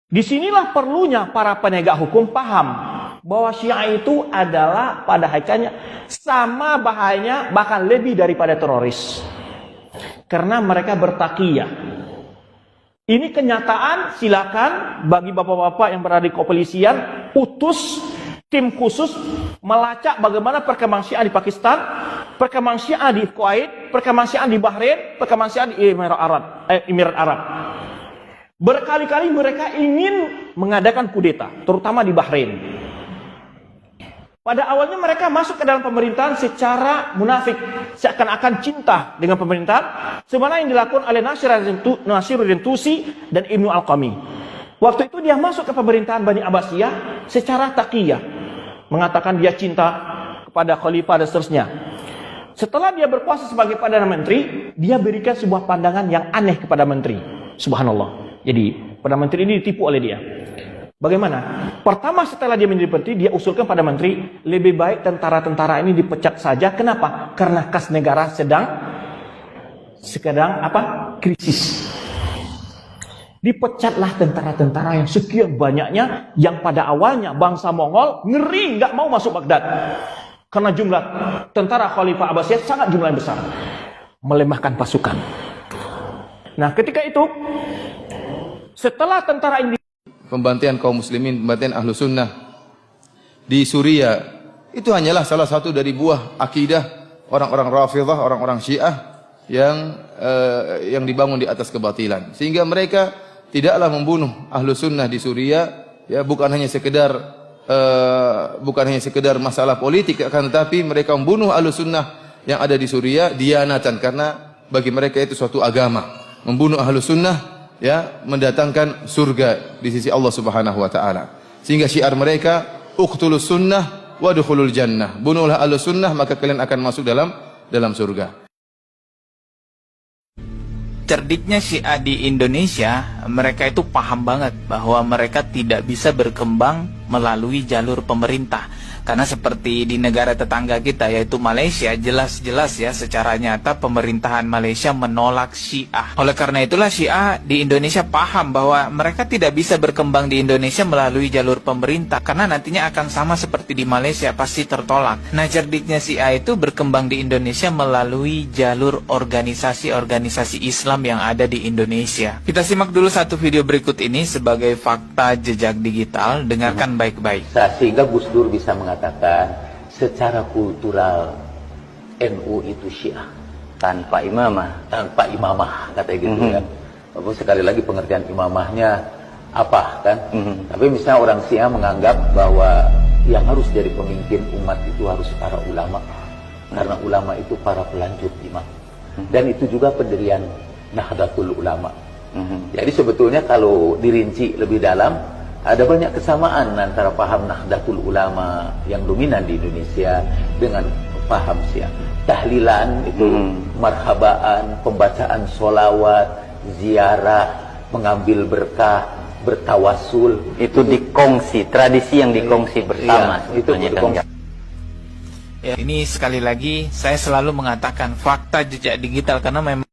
Disinilah perlunya para penegak hukum paham bahwa Syiah itu adalah pada hakikatnya sama bahayanya, bahkan lebih daripada teroris. Karena mereka bertakiyah. Ini kenyataan, silakan bagi bapak-bapak yang berada di kepolisian, utus tim khusus melacak bagaimana perkembangan Syiah di Pakistan, perkembangan Syiah di Kuwait, perkembangan Syiah di Bahrain, perkembangan Syiah di Emirat Arab. Berkali-kali mereka ingin mengadakan kudeta, terutama di Bahrain. Pada awalnya mereka masuk ke dalam pemerintahan secara munafik, seakan-akan cinta dengan pemerintahan, sebagaimana yang dilakukan oleh Nasiruddin Tusi dan Ibnu Al-Qami. Waktu itu dia masuk ke pemerintahan Bani Abbasiyah secara taqiyah, mengatakan dia cinta kepada khalifah dan seterusnya. Setelah dia berkuasa sebagai Perdana Menteri, dia berikan sebuah pandangan yang aneh kepada menteri. Subhanallah. Jadi, Perdana Menteri ini ditipu oleh dia. Bagaimana? Pertama setelah dia menjadi menteri, dia usulkan pada menteri, lebih baik tentara-tentara ini dipecat saja. Kenapa? Karena kas negara sedang krisis. Dipecatlah tentara-tentara yang sekian banyaknya, yang pada awalnya bangsa Mongol ngeri nggak mau masuk Baghdad. Karena jumlah tentara Khalifah Abbasiyah sangat jumlah yang besar. Melemahkan pasukan. Nah, ketika itu, setelah tentara ini pembantian kaum muslimin, pembantian ahlu sunnah di Suriah, itu hanyalah salah satu dari buah akidah orang-orang Rafidhah, orang-orang Syiah yang dibangun di atas kebatilan. Sehingga mereka tidaklah membunuh ahlu sunnah di Suriah, ya, bukan hanya sekedar masalah politik, akan tetapi mereka membunuh ahlu sunnah yang ada di Suriah dianatan, karena bagi mereka itu suatu agama. Membunuh ahlu sunnah, ya, mendatangkan surga di sisi Allah Subhanahu wa taala. Sehingga syiar mereka, uqtulus sunnah wadkhulul jannah. Bunuhlah ahlu sunnah maka kalian akan masuk dalam surga. Cerdiknya Syiah di Indonesia, mereka itu paham banget bahwa mereka tidak bisa berkembang melalui jalur pemerintah. Karena seperti di negara tetangga kita yaitu Malaysia, jelas-jelas ya secara nyata pemerintahan Malaysia menolak Syiah. Oleh karena itulah Syiah di Indonesia paham bahwa mereka tidak bisa berkembang di Indonesia melalui jalur pemerintah, karena nantinya akan sama seperti di Malaysia, pasti tertolak. Nah, cerdiknya Syiah itu berkembang di Indonesia melalui jalur organisasi-organisasi Islam yang ada di Indonesia. Kita simak dulu satu video berikut ini sebagai fakta jejak digital. Dengarkan baik-baik. Sehingga Gus Dur bisa mengatakan secara kultural NU itu Syiah tanpa imamah katanya gitu kan. Walaupun sekali lagi pengertian imamahnya apa kan. Tapi misalnya orang Syiah menganggap bahwa yang harus jadi pemimpin umat itu harus para ulama, karena ulama itu para pelanjut imam. Dan itu juga pendirian Nahdlatul Ulama. Jadi sebetulnya kalau dirinci lebih dalam, ada banyak kesamaan antara paham Nahdlatul Ulama yang dominan di Indonesia dengan paham Syiah. Tahlilan itu, marhabaan, pembacaan sholawat, ziarah, mengambil berkah, bertawasul. Itu dikongsi, tradisi yang dikongsi bersama. Iya, itu dikongsi. Ya, ini sekali lagi saya selalu mengatakan fakta jejak digital, karena memang